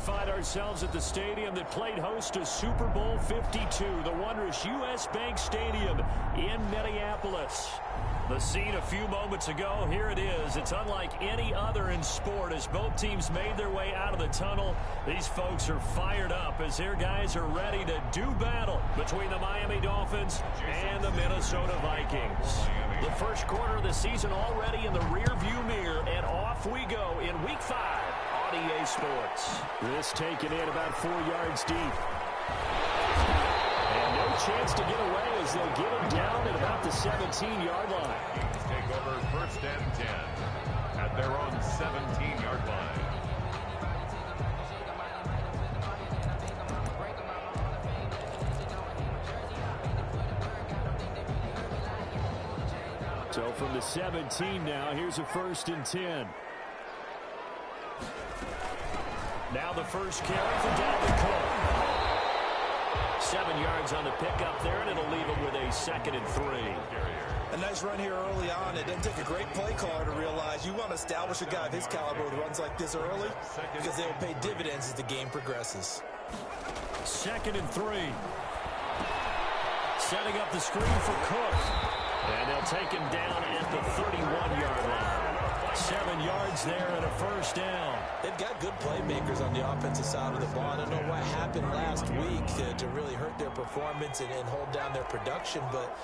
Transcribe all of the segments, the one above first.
find ourselves at the stadium that played host to Super Bowl 52, the wondrous U.S. Bank Stadium in Minneapolis. The scene a few moments ago, here it is. It's unlike any other in sport as both teams made their way out of the tunnel. These folks are fired up as their guys are ready to do battle between the Miami Dolphins and the Minnesota Vikings. The first quarter of the season already in the rearview mirror, and off we go in Week 5 on EA Sports. This taken in about 4 yards deep. And no chance to get away as they'll get him down at about the 17-yard line. Vikings take over 1st and 10 at their own 17-yard line. So from the 17 now, here's a 1st and 10. Now the first carry for Dalvin Cook. 7 yards on the pickup there, and it'll leave him with a 2nd and 3. A nice run here early on. It doesn't take a great play caller to realize you want to establish a guy of his caliber with runs like this early because they will pay dividends as the game progresses. 2nd and 3. Setting up the screen for Cook. And they'll take him down at the 31-yard line. 7 yards there and a 1st down. They've got good playmakers on the offensive side of the ball. I don't know what happened last week to really hurt their performance and hold down their production, but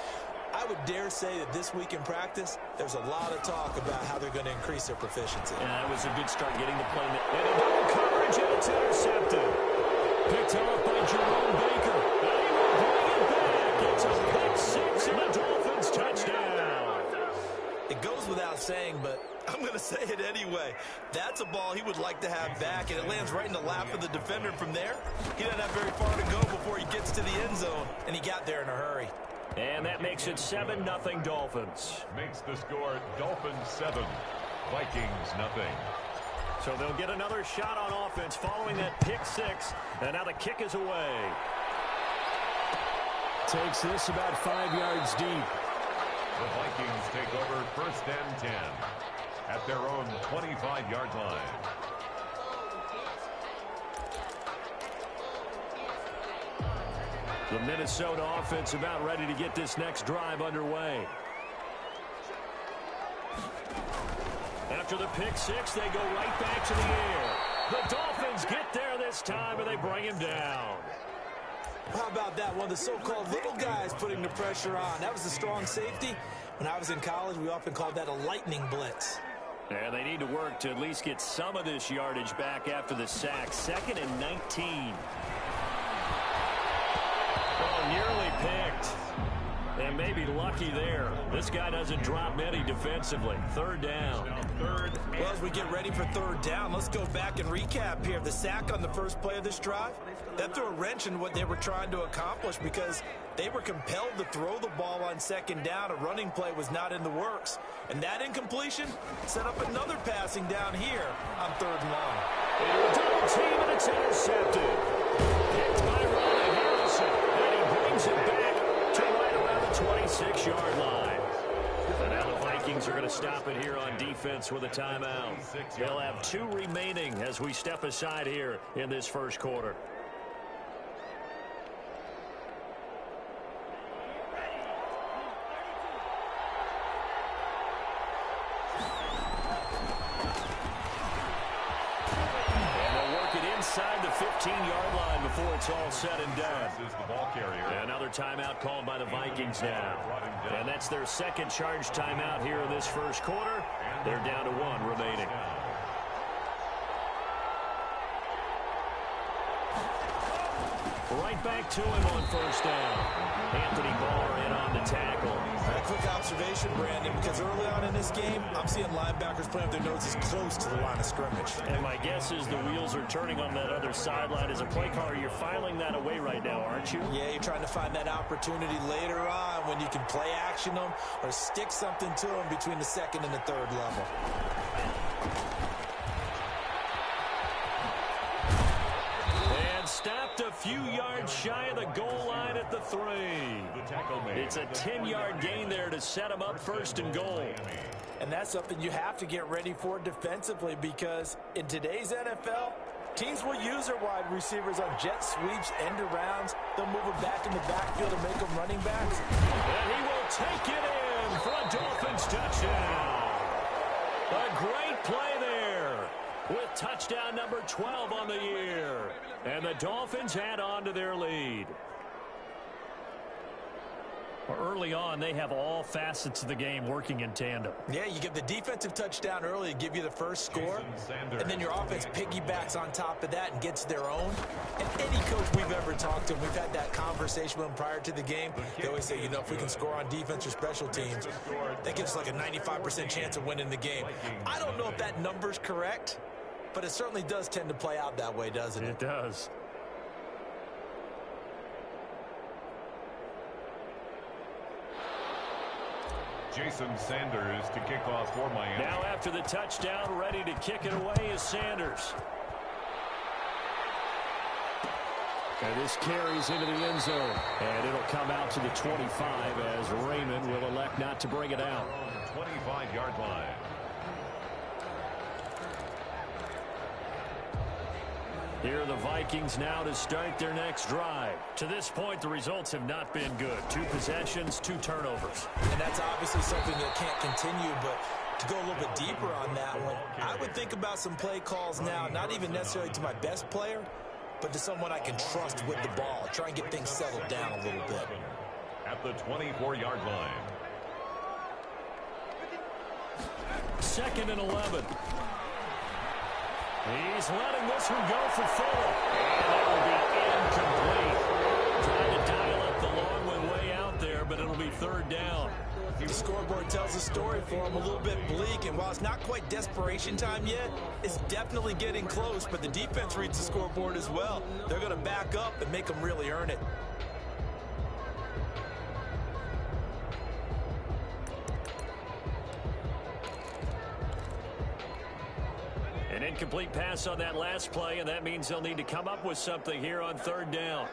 I would dare say that this week in practice, there's a lot of talk about how they're going to increase their proficiency. And that was a good start getting the play. And a double coverage, and it's intercepted. Picked off by Jerome Baker. And he will bring it back. It's a pick 6 and a Dolphins touchdown. It goes without saying, but I'm going to say it anyway. That's a ball he would like to have back, and it lands right in the lap of the defender from there. He doesn't have very far to go before he gets to the end zone, and he got there in a hurry. And that makes it 7-0 Dolphins. Makes the score Dolphins 7, Vikings nothing. So they'll get another shot on offense following that pick 6, and now the kick is away. Takes this about 5 yards deep. The Vikings take over 1st and 10 at their own 25-yard line. The Minnesota offense about ready to get this next drive underway. After the pick 6, they go right back to the air. The Dolphins get there this time, and they bring him down. How about that? One of the so-called little guys putting the pressure on. That was a strong safety. When I was in college, we often called that a lightning blitz. And they need to work to at least get some of this yardage back after the sack. 2nd and 19. Oh, nearly picked. And maybe lucky there. This guy doesn't drop many defensively. 3rd down. Well, as we get ready for 3rd down, let's go back and recap here. The sack on the first play of this drive, that threw a wrench in what they were trying to accomplish because they were compelled to throw the ball on 2nd down. A running play was not in the works. And that incompletion set up another passing down here on 3rd and long. Into a double team, and it's intercepted. Picked by Ronnie Harrison. And he brings it back to right around the 26-yard line. And now the Vikings are going to stop it here on defense with a timeout. They'll have 2 remaining as we step aside here in this first quarter. Inside the 15-yard line before it's all said and done. This is the ball carrier. Another timeout called by the Vikings now. And that's their 2nd charge timeout here in this first quarter. They're down to 1 remaining. Right back to him on 1st down. Anthony Barr in on the tackle. A quick observation, Brandon, because early on in this game, I'm seeing linebackers playing with their noses close to the line of scrimmage. And my guess is the wheels are turning on that other sideline. As a play caller, you're filing that away right now, aren't you? Yeah, you're trying to find that opportunity later on when you can play action them or stick something to them between the 2nd and the 3rd level. Stopped a few yards shy of the goal line at the 3. It's a 10-yard gain there to set him up 1st and goal. And that's something you have to get ready for defensively because in today's NFL, Teams will use their wide receivers on jet sweeps, end arounds. They'll move them back in the backfield and make them running backs. And he will take it in for a Dolphins touchdown. A great play there with touchdown number 12 on the year. And the Dolphins add on to their lead. Early on, they have all facets of the game working in tandem. Yeah, you get the defensive touchdown early to give you the first score, and then your offense piggybacks on top of that and gets their own. And any coach we've ever talked to, we've had that conversation with them prior to the game. They always say, you know, if we can score on defense or special teams, that gives us like a 95% chance of winning the game. I don't know if that number's correct, but it certainly does tend to play out that way, doesn't it? It does. Jason Sanders to kick off for Miami. Now after the touchdown, ready to kick it away is Sanders. And this carries into the end zone. And it'll come out to the 25 as Raymond will elect not to bring it out. 25-yard line. Here are the Vikings now to start their next drive. To this point, the results have not been good. 2 possessions, 2 turnovers. And that's obviously something that can't continue, but to go a little bit deeper on that one, I would think about some play calls now, not even necessarily to my best player, but to someone I can trust with the ball. Try and get things settled down a little bit. At the 24-yard line. 2nd and 11. He's letting this one go for Fuller. And that will be incomplete. Trying to dial up the long one way out there, but it'll be 3rd down. The scoreboard tells a story for him, a little bit bleak, and while it's not quite desperation time yet, it's definitely getting close, but the defense reads the scoreboard as well. They're going to back up and make them really earn it. An incomplete pass on that last play, and that means they'll need to come up with something here on 3rd down.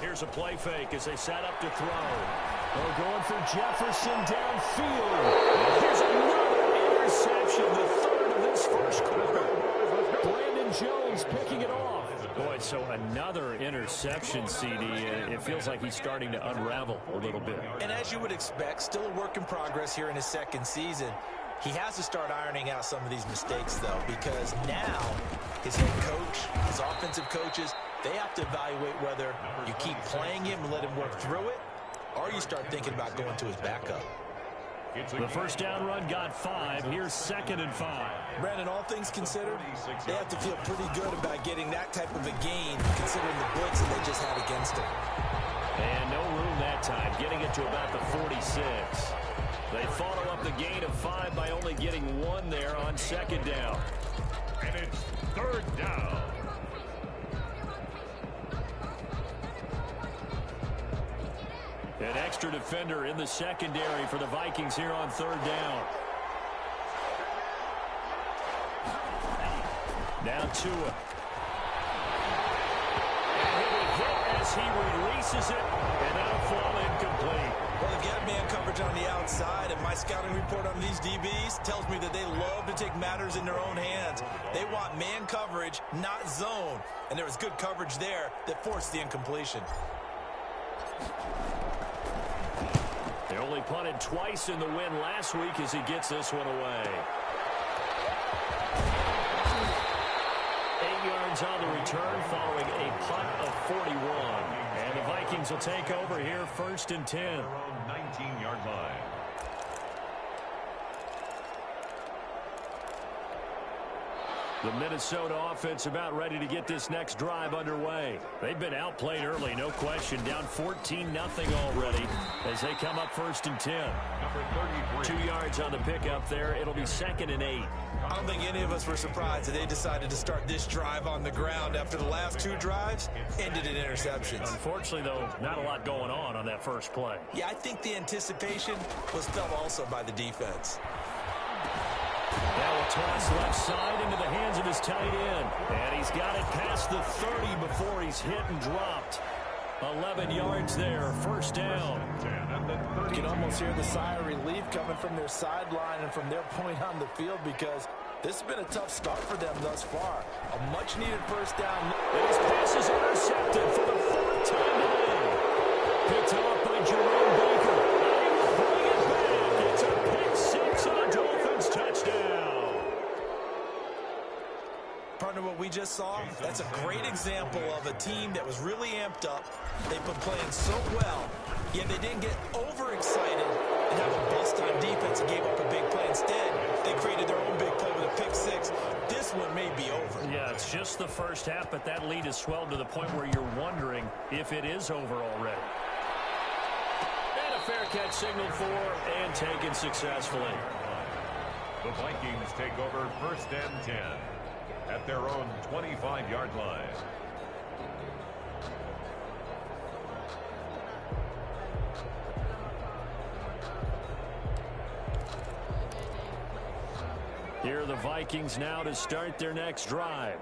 Here's a play fake as they set up to throw. They're going for Jefferson downfield. Here's another interception, the 3rd of this first quarter. Brandon Jones picking it off. Boy, so another interception, CD. It feels like he's starting to unravel a little bit. And as you would expect, still a work in progress here in his 2nd season. He has to start ironing out some of these mistakes, though, because now his head coach, his offensive coaches, they have to evaluate whether you keep playing him and let him work through it, or you start thinking about going to his backup. The first down run got 5. Here's 2nd and 5. Brandon, all things considered, they have to feel pretty good about getting that type of a gain, considering the blitz that they just had against him. And no room that time, getting it to about the 46. They follow up the gain of 5 by only getting 1 there on 2nd down. And it's 3rd down. An extra defender in the secondary for the Vikings here on 3rd down. Now Tua. And he'll be hit as he releases it, and that'll fall incomplete. Well, they've got man coverage on the outside, and my scouting report on these DBs tells me that they love to take matters in their own hands. They want man coverage, not zone. And there was good coverage there that forced the incompletion. They only punted twice in the win last week as he gets this one away. 8 yards on the return following a punt of 41. And the Vikings will take over here 1st and 10. Their own 19-yard line. The Minnesota offense about ready to get this next drive underway. They've been outplayed early, no question. Down 14-0 already as they come up 1st and 10. Number 33. 2 yards on the pickup there. It'll be 2nd and 8. I don't think any of us were surprised that they decided to start this drive on the ground after the last 2 drives ended in interceptions. Unfortunately, though, not a lot going on that first play. Yeah, I think the anticipation was felt also by the defense. Now a toss left side into the hands of his tight end. And he's got it past the 30 before he's hit and dropped. 11 yards there, first down. You can almost hear the sigh of relief coming from their sideline and from their point on the field, because this has been a tough start for them thus far. A much-needed first down. And his pass is intercepted for the fourth time today. Picked off by Jerome Baker. Bring it back. It's a pick six and a Dolphins touchdown. Partner, what we just saw, that's a great example of a team that was really amped up. They've been playing so well, yet they didn't get overexcited and have a bust on defense and gave up a big play. Instead, they created their own big play with a pick six. This one may be over. Yeah, it's just the first half, but that lead has swelled to the point where you're wondering if it is over already. And a fair catch signaled for and taken successfully. The Vikings take over first and 10 at their own 25-yard line. Here are the Vikings now to start their next drive.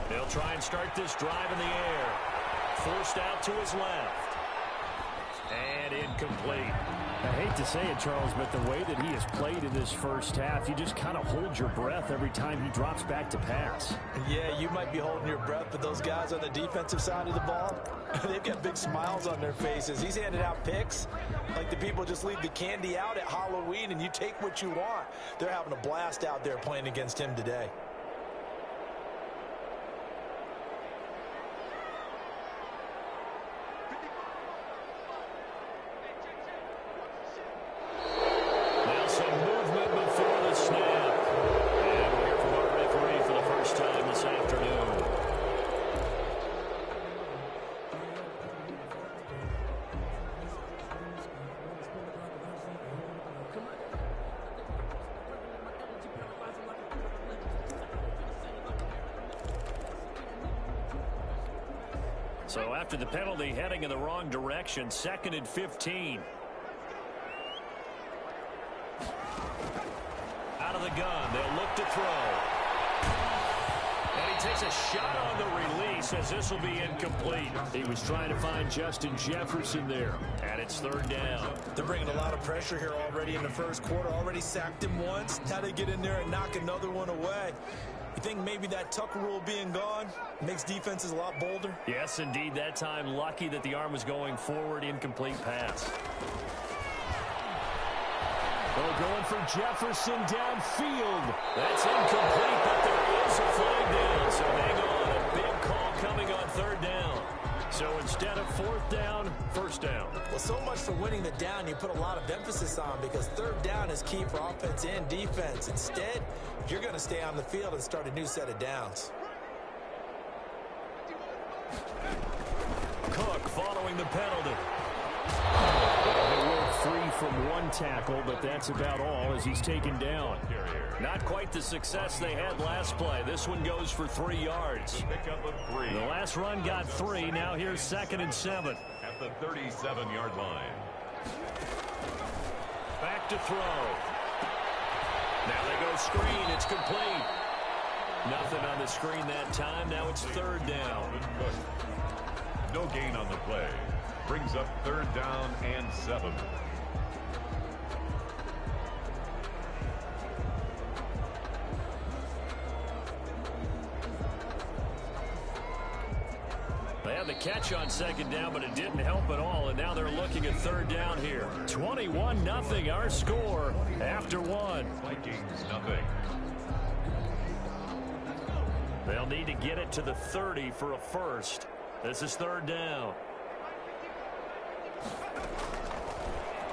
They'll try and start this drive in the air. Forced out to his left. And incomplete. I hate to say it, Charles, but the way that he has played in this first half, you just kind of hold your breath every time he drops back to pass. Yeah, you might be holding your breath, but those guys on the defensive side of the ball, they've got big smiles on their faces. He's handed out picks like the people just leave the candy out at Halloween and you take what you want. They're having a blast out there playing against him today. So after the penalty, heading in the wrong direction, 2nd and 15. Out of the gun, they'll look to throw. And he takes a shot on the release as this will be incomplete. He was trying to find Justin Jefferson there. And it's 3rd down. They're bringing a lot of pressure here already in the first quarter. Already sacked him once. Now they get in there and knock another one away. You think maybe that Tucker rule being gone makes defenses a lot bolder? Yes, indeed. That time, lucky that the arm was going forward. Incomplete pass. Well, going for Jefferson downfield. That's incomplete, but there is a flag down. So hang on. A big call coming on 3rd down. So instead of 4th down, 1st down. Well, so much for winning the down you put a lot of emphasis on, because 3rd down is key for offense and defense. Instead, you're going to stay on the field and start a new set of downs. Cook following the penalty. They were free from one tackle, but that's about all as he's taken down. Not quite the success they had last play. This one goes for 3 yards. Pick up a 3. The last run got 3. Now here's 2nd and 7. At the 37-yard line. Back to throw. Now they go screen. It's complete. Nothing on the screen that time. Now it's 3rd down. No gain on the play. Brings up 3rd down and 7. They had the catch on 2nd down, but it didn't help at all, and now they're looking at 3rd down here. 21-0 our score after 1. Vikings nothing. They'll need to get it to the 30 for a first. This is 3rd down.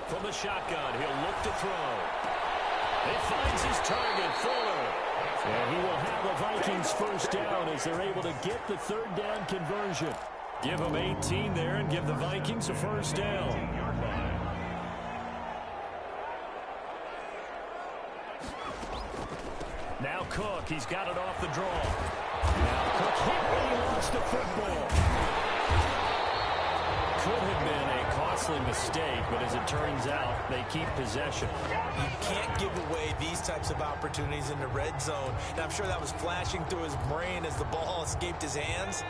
From the shotgun, he'll look to throw. He finds his target, Fuller. And he will have the Vikings first down as they're able to get the 3rd down conversion. Give them 18 there and give the Vikings a first down. Now Cook, he's got it off the draw. Now Cook hit when he lost the football. Could have been a costly mistake, but as it turns out, they keep possession. You can't give away these types of opportunities in the red zone. And I'm sure that was flashing through his brain as the ball escaped his hands.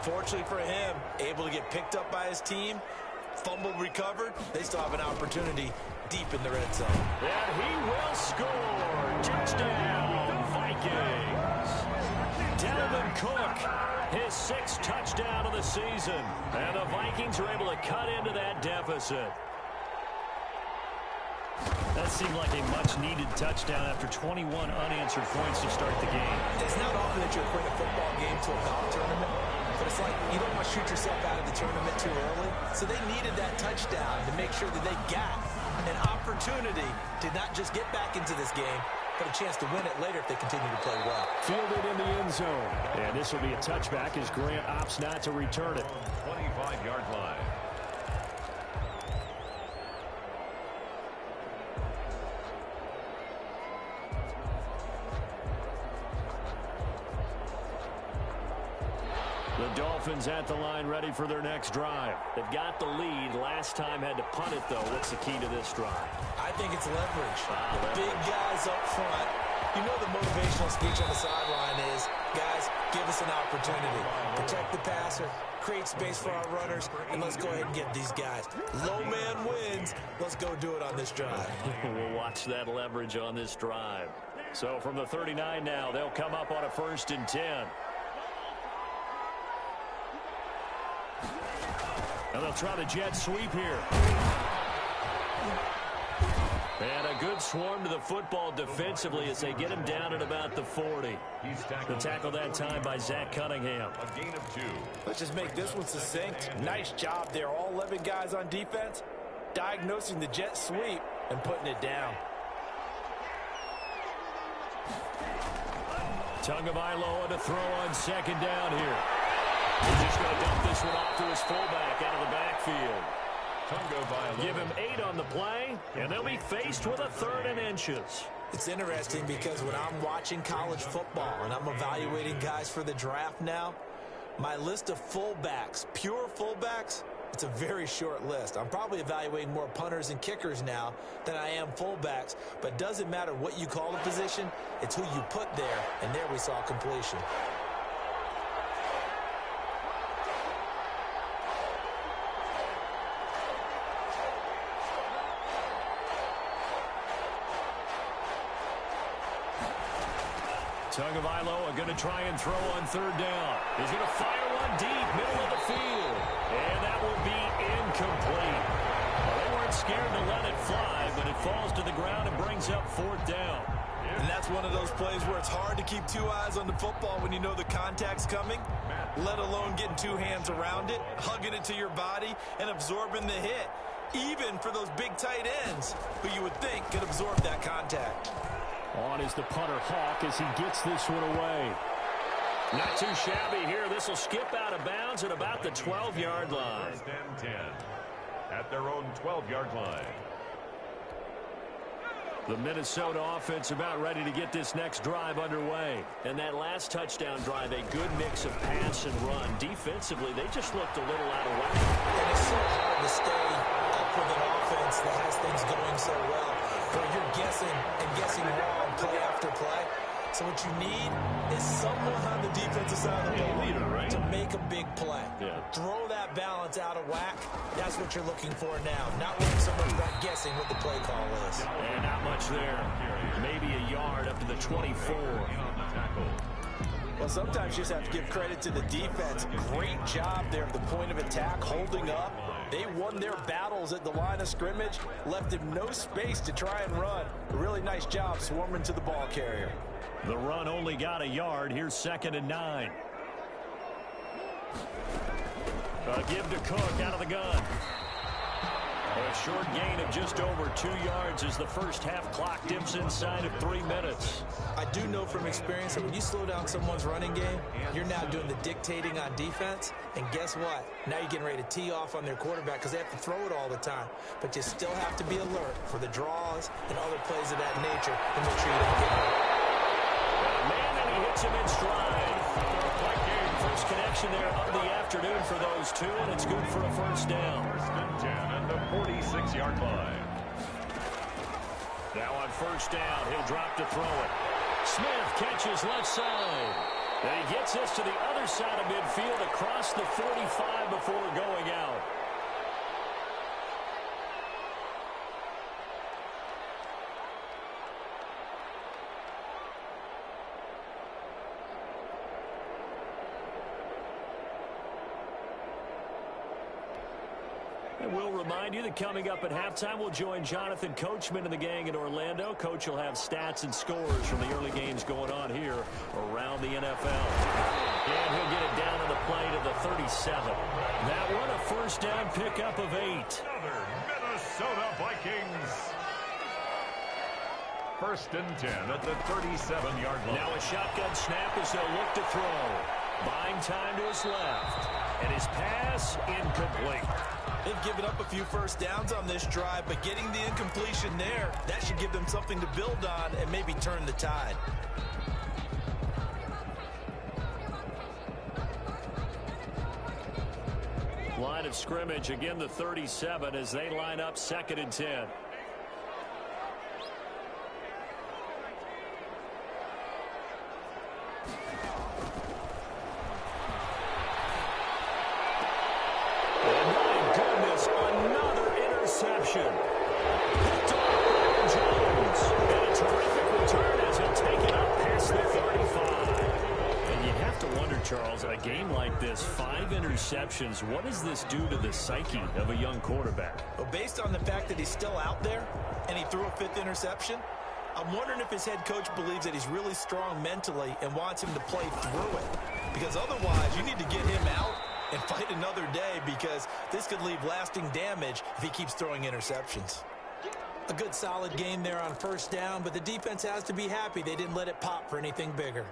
Fortunately for him, able to get picked up by his team, fumbled, recovered. They still have an opportunity deep in the red zone. And he will score. Touchdown, Vikings. Dalvin Cook, his 6th touchdown of the season. And the Vikings are able to cut into that deficit. That seemed like a much-needed touchdown after 21 unanswered points to start the game. It's not often that you equate a football game to a golf tournament, but it's like you don't want to shoot yourself out of the tournament too early. So they needed that touchdown to make sure that they got an opportunity to not just get back into this game, but a chance to win it later if they continue to play well. Fielded in the end zone. And this will be a touchback as Grant opts not to return it. 25-yard line. The Dolphins at the line ready for their next drive. They've got the lead. Last time had to punt it, though. What's the key to this drive? I think it's leverage. The big guys up front. You know the motivational speech on the sideline is, guys, give us an opportunity. Protect the passer, create space for our runners, and let's go ahead and get these guys. Low man wins. Let's go do it on this drive. We'll watch that leverage on this drive. So from the 39 now, they'll come up on a 1st and 10. And they'll try the jet sweep here. And a good swarm to the football defensively as they get him down at about the 40. The tackle that time by Zach Cunningham. A gain of 2. Let's just make this one succinct. Nice job there. All 11 guys on defense diagnosing the jet sweep and putting it down. Tagovailoa to throw on 2nd down here. He's just going to dump this one off to his fullback out of the backfield. Give him 8 on the play, and they'll be faced with a 3rd and inches. It's interesting because when I'm watching college football and I'm evaluating guys for the draft now, my list of fullbacks, pure fullbacks, it's a very short list. I'm probably evaluating more punters and kickers now than I am fullbacks, but it doesn't matter what you call the position, it's who you put there, and there we saw completion. Tagovailoa going to try and throw on 3rd down. He's going to fire one deep, middle of the field. And that will be incomplete. Well, they weren't scared to let it fly, but it falls to the ground and brings up 4th down. And that's one of those plays where it's hard to keep 2 eyes on the football when you know the contact's coming, let alone getting 2 hands around it, hugging it to your body, and absorbing the hit. Even for those big tight ends who you would think could absorb that contact. On is the punter Hawk as he gets this one away. Not too shabby here. This will skip out of bounds at about the 12-yard line. 1st and 10 at their own 12-yard line. The Minnesota offense about ready to get this next drive underway. And that last touchdown drive, a good mix of pass and run. Defensively, they just looked a little out of whack. And it's so hard to stay up with an offense that has things going so well, where you're guessing and guessing wrong play after play. So what you need is someone on the defensive side of the ball to make a big play. Throw that balance out of whack. That's what you're looking for now. Not worrying so much about guessing what the play call is. And not much there. Maybe a yard up to the 24. Well, sometimes you just have to give credit to the defense. Great job there at the point of attack, holding up. They won their battles at the line of scrimmage, left him no space to try and run. A really nice job swarming to the ball carrier. The run only got a yard. Here's 2nd and 9. A give to Cook out of the gun. A short gain of just over 2 yards as the first half clock dips inside of 3 minutes. I do know from experience that when you slow down someone's running game, you're now doing the dictating on defense. And guess what? Now you're getting ready to tee off on their quarterback because they have to throw it all the time. But you still have to be alert for the draws and other plays of that nature to make sure you don't get hurt. gets him in stride. First connection there of the afternoon for those two, and it's good for a first down. First and 10 at the 46-yard line. Now on first down, he'll drop to throw it. Smith catches left side. And he gets us to the other side of midfield across the 45 before going out. And we'll remind you that coming up at halftime, we'll join Jonathan Coachman and the gang in Orlando. Coach will have stats and scores from the early games going on here around the NFL. And he'll get it down on the play to the 37. That one, a first down pickup of 8. Another Minnesota Vikings. First and 10 at the 37-yard line. Now a shotgun snap as they'll look to throw. Buying time to his left. And his pass incomplete. They've given up a few first downs on this drive, but getting the incompletion there, that should give them something to build on and maybe turn the tide. Line of scrimmage, again the 37 as they line up 2nd and 10. Charles, a game like this, 5 interceptions, what does this do to the psyche of a young quarterback? Well, based on the fact that he's still out there and he threw a 5th interception, I'm wondering if his head coach believes that he's really strong mentally and wants him to play through it. Because otherwise, you need to get him out and fight another day, because this could leave lasting damage if he keeps throwing interceptions. A good solid game there on first down, but the defense has to be happy they didn't let it pop for anything bigger.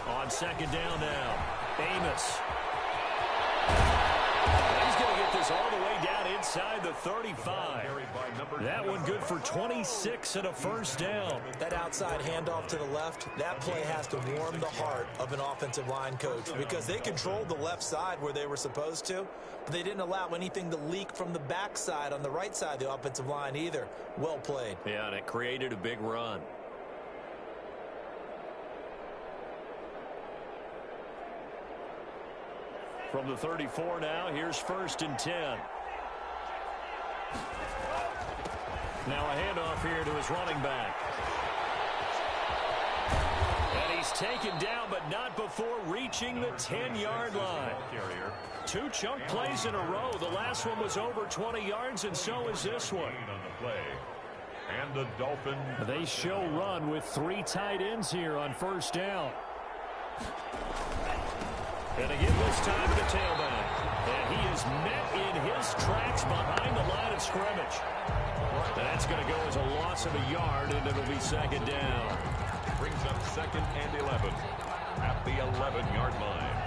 On second down now, Amos. He's going to get this all the way down inside the 35. That one good for 26 and a first down. That outside handoff to the left, that play has to warm the heart of an offensive line coach, because they controlled the left side where they were supposed to, but they didn't allow anything to leak from the backside on the right side of the offensive line either. Well played. Yeah, and it created a big run. From the 34 now, here's 1st and 10. Now a handoff here to his running back. And he's taken down, but not before reaching the 10-yard line. 2 chunk plays in a row. The last one was over 20 yards, and so is this one. And the Dolphins. They show run with 3 tight ends here on first down. And again this time to the tailback. And he is met in his tracks behind the line of scrimmage. That's going to go as a loss of a yard, and it'll be 2nd down. Brings up 2nd and 11 at the 11-yard line.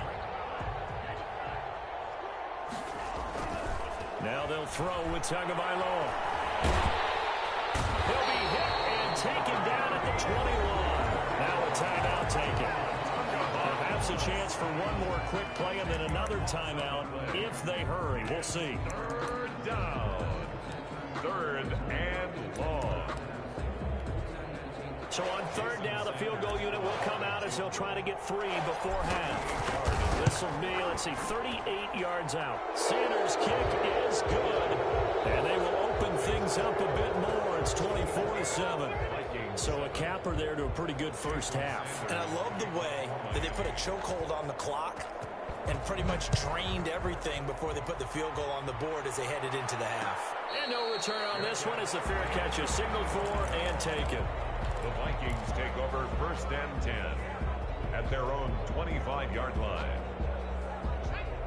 Now they'll throw with Tagovailoa. He'll be hit and taken down at the 21. Now a timeout taken. Perhaps a chance for one more quick play and then another timeout if they hurry. We'll see. 3rd down. 3rd and long. So on 3rd down, the field goal unit will come out as they'll try to get 3 before half. This will be, let's see, 38 yards out. Sanders' kick is good. And they will open things up a bit more. It's 24-7. So a capper there to a pretty good first half. And I love the way that they put a chokehold on the clock and pretty much drained everything before they put the field goal on the board as they headed into the half. And no return on this one as the fair catch is signaled for and taken. The Vikings take over 1st and 10 at their own 25-yard line.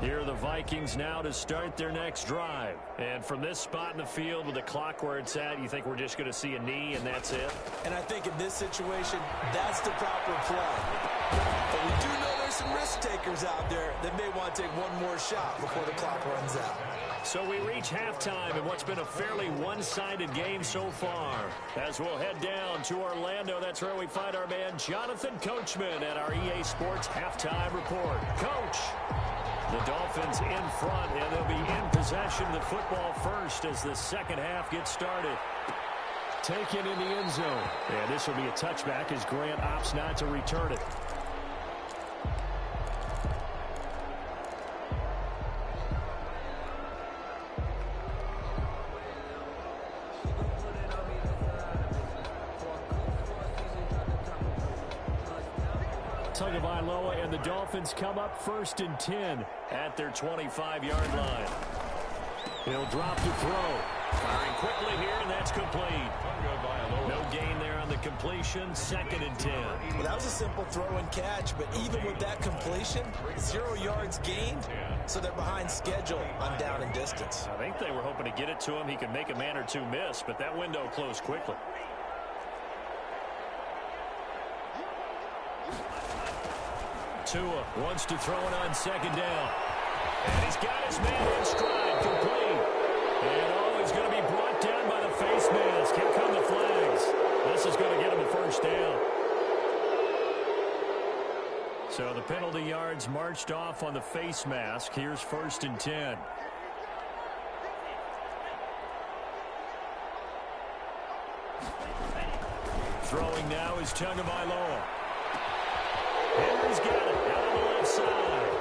Here are the Vikings now to start their next drive. And from this spot in the field with the clock where it's at, you think we're just going to see a knee and that's it? And I think in this situation, that's the proper play. But we do know there's some some risk takers out there that may want to take one more shot before the clock runs out. So we reach halftime in what's been a fairly one-sided game so far. As we'll head down to Orlando, that's where we find our man Jonathan Coachman at our EA Sports Halftime Report. Coach, the Dolphins in front, and they'll be in possession of the football first as the second half gets started. Taken in the end zone. And this will be a touchback as Grant opts not to return it. Tagovailoa and the Dolphins come up 1st and 10 at their 25-yard line. He'll drop to throw. Firing quickly here, and that's complete. No gain there on the completion. 2nd and 10. Well, that was a simple throw and catch, but even with that completion, 0 yards gained, so they're behind schedule on down and distance. I think they were hoping to get it to him. He could make a man or two miss, but that window closed quickly. Tua wants to throw it on 2nd down. And he's got his man in stride, complete. And he's going to be brought down by the face mask. Here come the flags. This is going to get him a 1st down. So the penalty yards marched off on the face mask. Here's 1st and 10. Throwing now is Tagovailoa. Henry's got it out on the left side.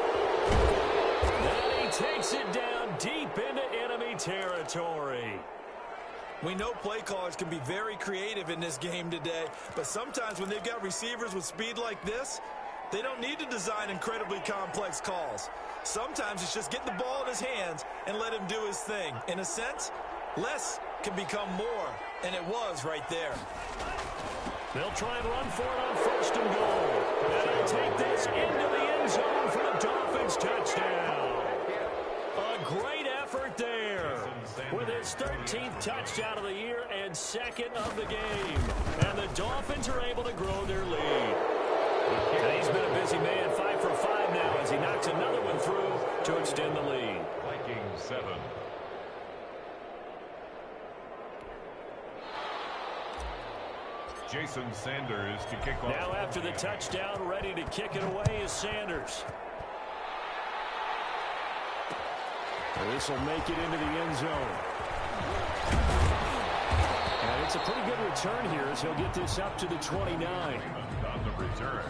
Then he takes it down deep into enemy territory. We know play callers can be very creative in this game today, but sometimes when they've got receivers with speed like this, they don't need to design incredibly complex calls. Sometimes it's just get the ball in his hands and let him do his thing. In a sense, less can become more, and it was right there. They'll try and run for it on 1st and goal. And they'll take this into the end zone for the Dolphins touchdown. A great effort there with his 13th touchdown of the year and 2nd of the game. And the Dolphins are able to grow their lead. And he's been a busy man, 5 for 5 now as he knocks another one through to extend the lead. Vikings 7. Jason Sanders to kick off. Now after the touchdown, ready to kick it away is Sanders. And this will make it into the end zone. And it's a pretty good return here as he'll get this up to the 29. On the return,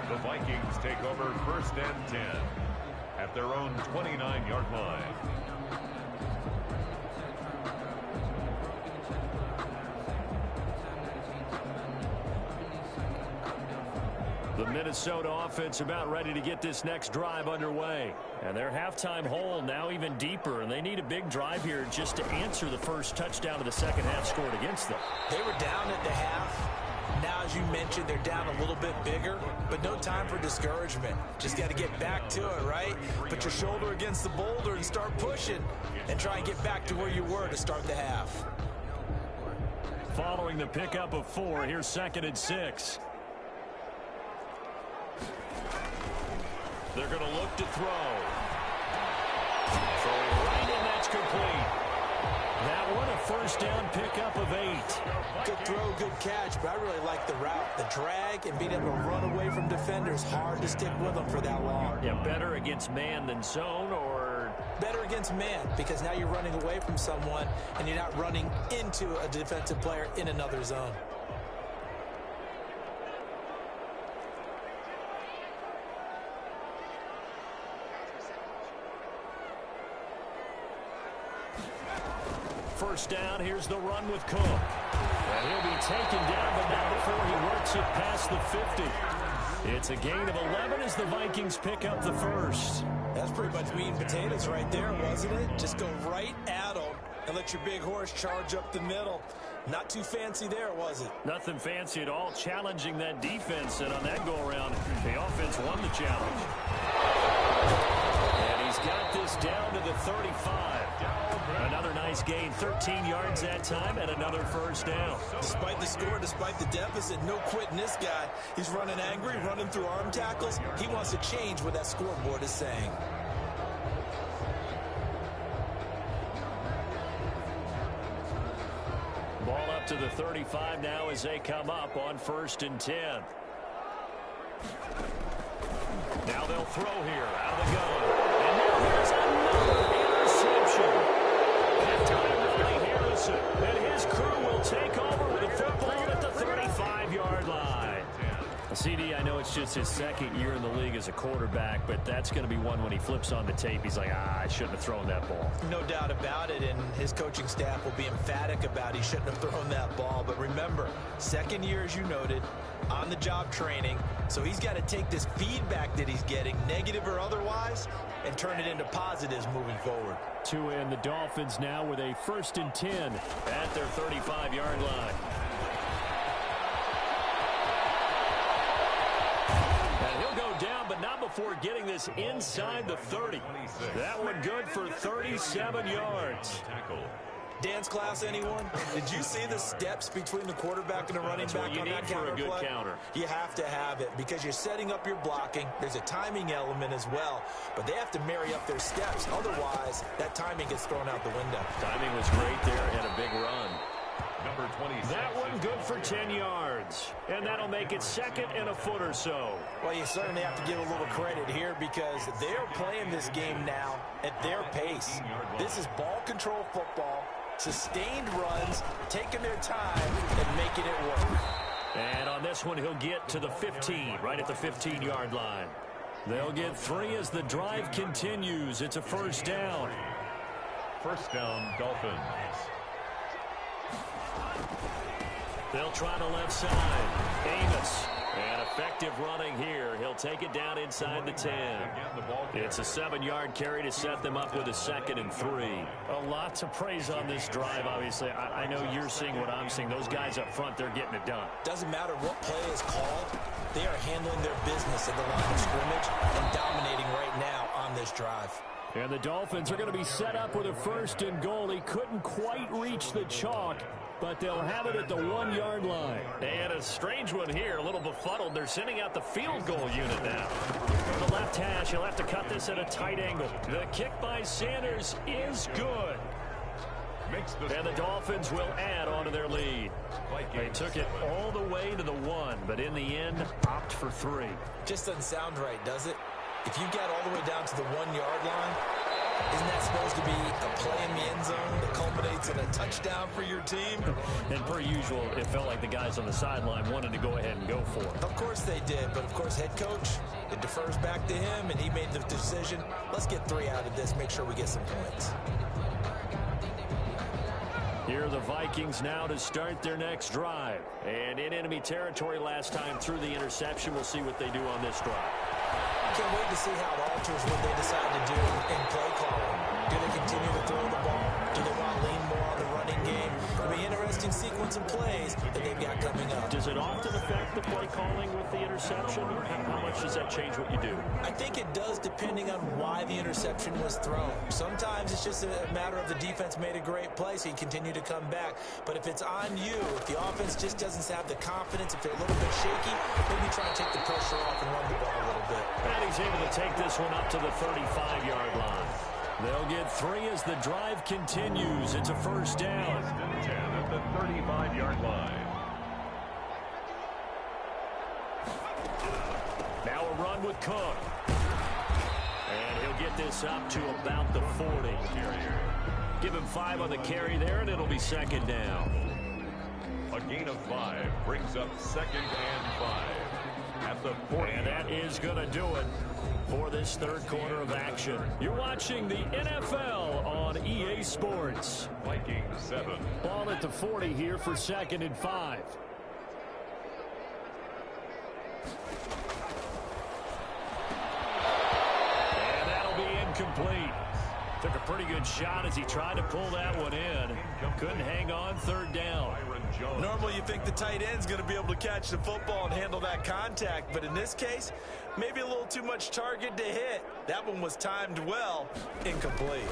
the Vikings take over 1st and 10 at their own 29-yard line. The Minnesota offense about ready to get this next drive underway. And their halftime hole now even deeper, and they need a big drive here just to answer the first touchdown of the second half scored against them. They were down at the half. Now, as you mentioned, they're down a little bit bigger, but no time for discouragement. Just got to get back to it, right? Put your shoulder against the boulder and start pushing and try and get back to where you were to start the half. Following the pickup of 4, here's 2nd and 6. They're going to look to throw. Throwing right in, that's complete. That one a 1st down pickup of 8. Good throw, good catch, but I really like the route. The drag and being able to run away from defenders, hard to stick with them for that long. Yeah, better against man than zone, or? Better against man, because now you're running away from someone and you're not running into a defensive player in another zone. First down, here's the run with Cook. And he'll be taken down, but not before he works it past the 50. It's a gain of 11 as the Vikings pick up the first. That's pretty much meat and potatoes right there, wasn't it? Just go right at them and let your big horse charge up the middle. Not too fancy there, was it? Nothing fancy at all, challenging that defense, and on that go-around, the offense won the challenge. And he's got this down to the 35. Another nice nice gain. 13 yards that time and another first down. Despite the score, despite the deficit, no quitting this guy. He's running angry, running through arm tackles. He wants to change what that scoreboard is saying. Ball up to the 35 now as they come up on 1st and 10. Now they'll throw here out of the gun. And now here's another interception. That time Riley Harrison and his crew will take over with a football at the 35-yard line. CD, I know it's just his 2nd year in the league as a quarterback, but that's going to be one when he flips on the tape. He's like, I shouldn't have thrown that ball. No doubt about it, and his coaching staff will be emphatic about he shouldn't have thrown that ball. But remember, 2nd year, as you noted, on-the-job training, so he's got to take this feedback that he's getting, negative or otherwise, and turn it into positives moving forward. Tua and the Dolphins now with a 1st and 10 at their 35-yard line. Down, but not before getting this inside the 30. That one good for 37 yards. Dance class, anyone? Did you see the steps between the quarterback and the running back on that counter play? For a good counter. You have to have it because you're setting up your blocking. There's a timing element as well, but they have to marry up their steps. Otherwise, that timing gets thrown out the window. Timing was great there and a big run. Number 26. That one good for 10 yards. And that'll make it 2nd and a foot or so. Well, you certainly have to give a little credit here because they're playing this game now at their pace. This is ball control football, sustained runs, taking their time and making it work. And on this one, he'll get to the 15, right at the 15-yard line. They'll get 3 as the drive continues. It's a 1st down. 1st down, Dolphins. They'll try the left side. Amos. And effective running here. He'll take it down inside the 10. It's a 7-yard carry to set them up with a 2nd and 3. A lot to praise on this drive, obviously. I know you're seeing what I'm seeing. Those guys up front, they're getting it done. Doesn't matter what play is called. They are handling their business at the line of scrimmage and dominating right now on this drive. And the Dolphins are going to be set up with a 1st and goal. He couldn't quite reach the chalk, but they'll have it at the 1-yard line. And a strange one here, a little befuddled. They're sending out the field goal unit now. From the left hash, he'll have to cut this at a tight angle. The kick by Sanders is good. And the Dolphins will add on to their lead. They took it all the way to the 1, but in the end, opt for 3. Just doesn't sound right, does it? If you get all the way down to the 1-yard line, isn't that supposed to be a play in the end zone that culminates in a touchdown for your team? And per usual, it felt like the guys on the sideline wanted to go ahead and go for it. Of course they did, but of course head coach, it defers back to him, and he made the decision. Let's get 3 out of this, make sure we get some points. Here are the Vikings now to start their next drive. And in enemy territory last time through the interception. We'll see what they do on this drive. Can't wait to see how it alters what they decide to do in play calling. Do they continue to throw the ball? Do they want to lean more on the running game? It'll be an interesting sequence of plays that they've got coming up. Does it often affect the play calling with the interception? How much does that change what you do? I think it does depending on why the interception was thrown. Sometimes it's just a matter of the defense made a great play, so you continue to come back. But if it's on you, if the offense just doesn't have the confidence, if they're a little bit shaky, maybe try and take the pressure off and run the ball a little bit. And he's able to take this one up to the 35-yard line. They'll get 3 as the drive continues. It's a 1st down. 10 at the 35-yard line. Now a run with Cook. And he'll get this up to about the 40. Give him 5 on the carry there, and it'll be 2nd down. A gain of 5 brings up 2nd and 5 at the 40. And that is going to do it for this 3rd quarter of action. You're watching the NFL on EA Sports. Vikings 7. Ball at the 40 here for 2nd and 5. And that'll be incomplete. Took a pretty good shot as he tried to pull that one in. Couldn't hang on. 3rd down. Normally you think the tight end's going to be able to catch the football and handle that contact, but in this case, maybe a little too much target to hit. That one was timed well. Incomplete.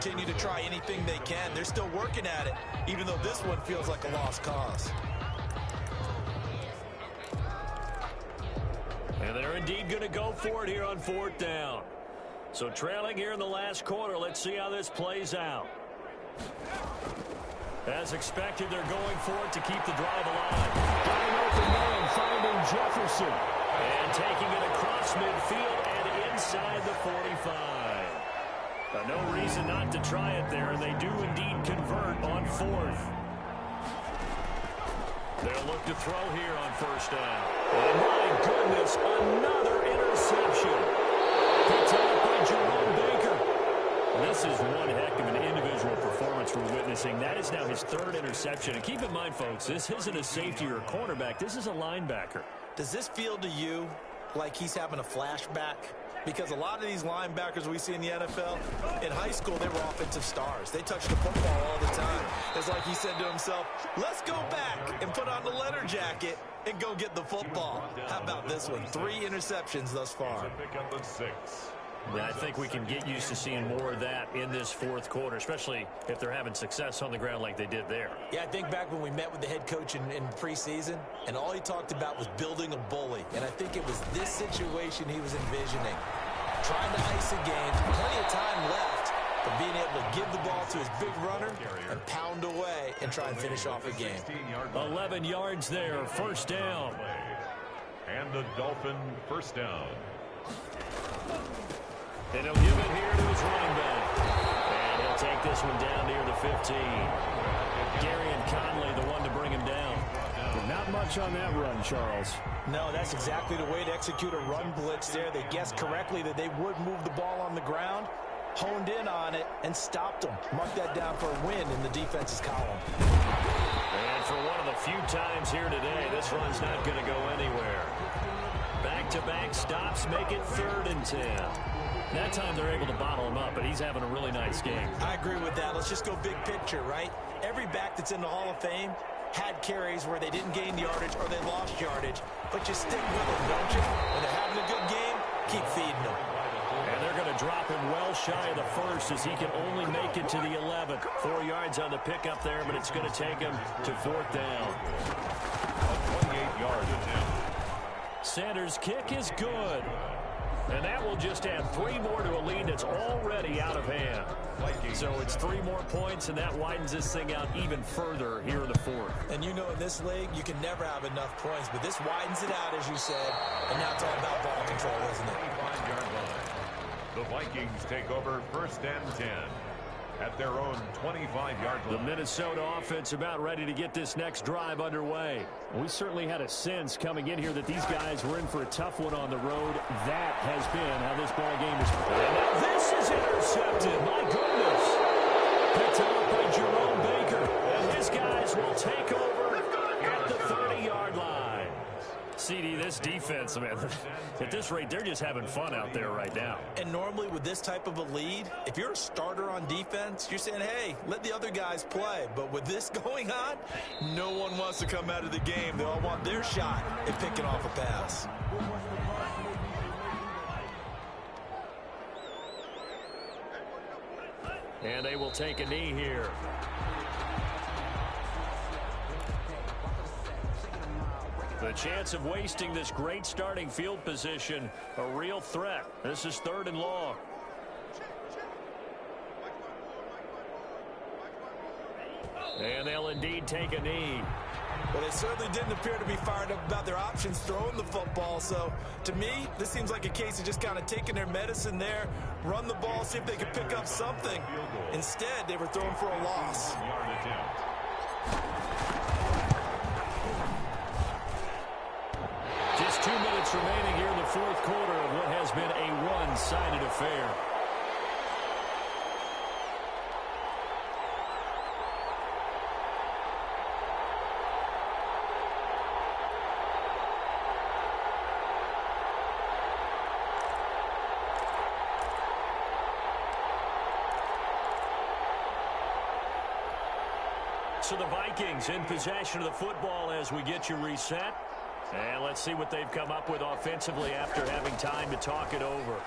continue to try anything they can. They're still working at it, even though this one feels like a lost cause. And they're indeed going to go for it here on 4th down. So trailing here in the last quarter, let's see how this plays out. As expected, they're going for it to keep the drive alive. Got an open man, finding Jefferson. And taking it across midfield and inside the 45. No reason not to try it there, and they do indeed convert on 4th. They'll look to throw here on 1st down. And my goodness, another interception. Picked up by Jerome Baker. This is one heck of an individual performance we're witnessing. That is now his 3rd interception. And keep in mind, folks, this isn't a safety or a cornerback. This is a linebacker. Does this feel to you like he's having a flashback? Because a lot of these linebackers we see in the NFL, in high school, they were offensive stars. They touched the football all the time. It's like he said to himself, let's go back and put on the letter jacket and go get the football. How about this one? 3 interceptions thus far. Yeah, I think we can get used to seeing more of that in this 4th quarter, especially if they're having success on the ground like they did there. Yeah, I think back when we met with the head coach in preseason, and all he talked about was building a bully. And I think it was this situation he was envisioning. Trying to ice a game, plenty of time left, but being able to give the ball to his big runner and pound away and try and finish off a game. 11 yards there, 1st down. And the Dolphin 1st down. And he'll give it here to his running back. And he'll take this one down near the 15. Gary and Conley, the one to bring him down. Not much on that run, Charles. No, that's exactly the way to execute a run blitz there. They guessed correctly that they would move the ball on the ground, honed in on it, and stopped them. Mark that down for a win in the defense's column. And for one of the few times here today, this run's not going to go anywhere. Back-to-back stops make it 3rd and 10. That time they're able to bottle him up, but he's having a really nice game. I agree with that. Let's just go big picture, right? Every back that's in the Hall of Fame had carries where they didn't gain yardage or they lost yardage, but you stick with them, don't you? When they're having a good game, keep feeding them. And they're going to drop him well shy of the 1st as he can only make it to the 11th. 4 yards on the pickup there, but it's going to take him to 4th down. A 28-yard attempt. Sanders' kick is good. And that will just add 3 more to a lead that's already out of hand. So it's 3 more points, and that widens this thing out even further here in the 4th. And you know in this league, you can never have enough points, but this widens it out, as you said, and now it's all about ball control, isn't it? 25-yard line. The Vikings take over 1st and 10 at their own 25-yard line. The Minnesota offense about ready to get this next drive underway. We certainly had a sense coming in here that these guys were in for a tough one on the road. That has been how this ball game is played. And now this is intercepted. My goodness. Picked up by Jerome Baker. And his guys will take over at the 30-yard line. CD, this defense, man, at this rate, they're just having fun out there right now. And normally with this type of a lead, if you're a starter on defense, you're saying, hey, let the other guys play. But with this going on, no one wants to come out of the game. They all want their shot at picking off a pass. And they will take a knee here. The chance of wasting this great starting field position, a real threat. This is 3rd and long. And they'll indeed take a knee. Well, they certainly didn't appear to be fired up about their options throwing the football. So, to me, this seems like a case of just kind of taking their medicine there, run the ball, see if they could pick up something. Instead, they were throwing for a loss. Just 2 minutes remaining here in the 4th quarter of what has been a one-sided affair. So the Vikings in possession of the football as we get you reset. And let's see what they've come up with offensively after having time to talk it over.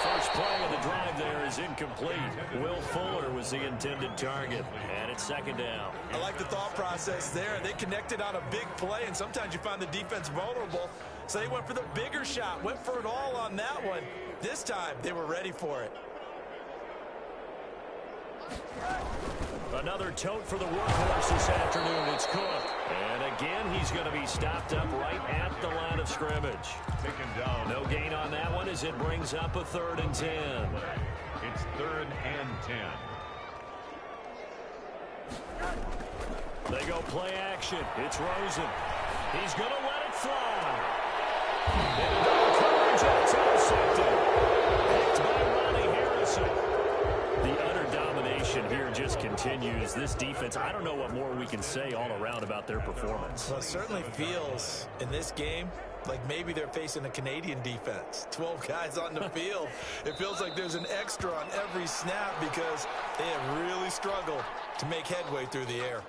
First play of the drive there is incomplete. Will Fuller was the intended target, and it's second down. I like the thought process there. They connected on a big play, and sometimes you find the defense vulnerable. So they went for the bigger shot, went for it all on that one. This time, they were ready for it. Another tote for the workhorse this afternoon. It's Cook. And again, he's going to be stopped up right at the line of scrimmage. Taken down. No gain on that one as it brings up a 3rd and 10. It's 3rd and 10. They go play action. It's Rosen. He's going to let it fly. Into double coverage, and it's intercepted. Picked by Ronnie Harrison. The utter domination here just continues. This defense, I don't know what more we can say all around about their performance. Well, it certainly feels in this game like maybe they're facing a Canadian defense. 12 guys on the field. It feels like there's an extra on every snap because they have really struggled to make headway through the air.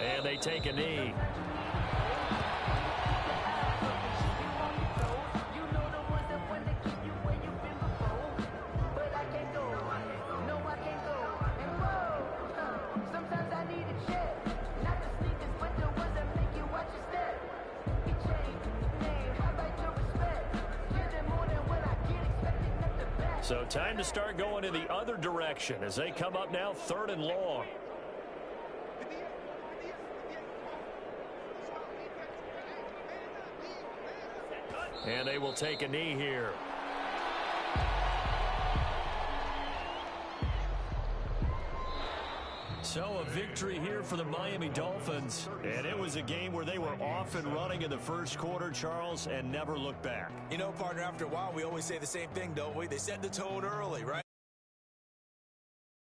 And they take a knee. So time to start going in the other direction as they come up now 3rd and long. And they will take a knee here. So a victory here for the Miami Dolphins. And it was a game where they were off and running in the first quarter, Charles, and never looked back. You know, partner, after a while, we always say the same thing, don't we? They set the tone early, right?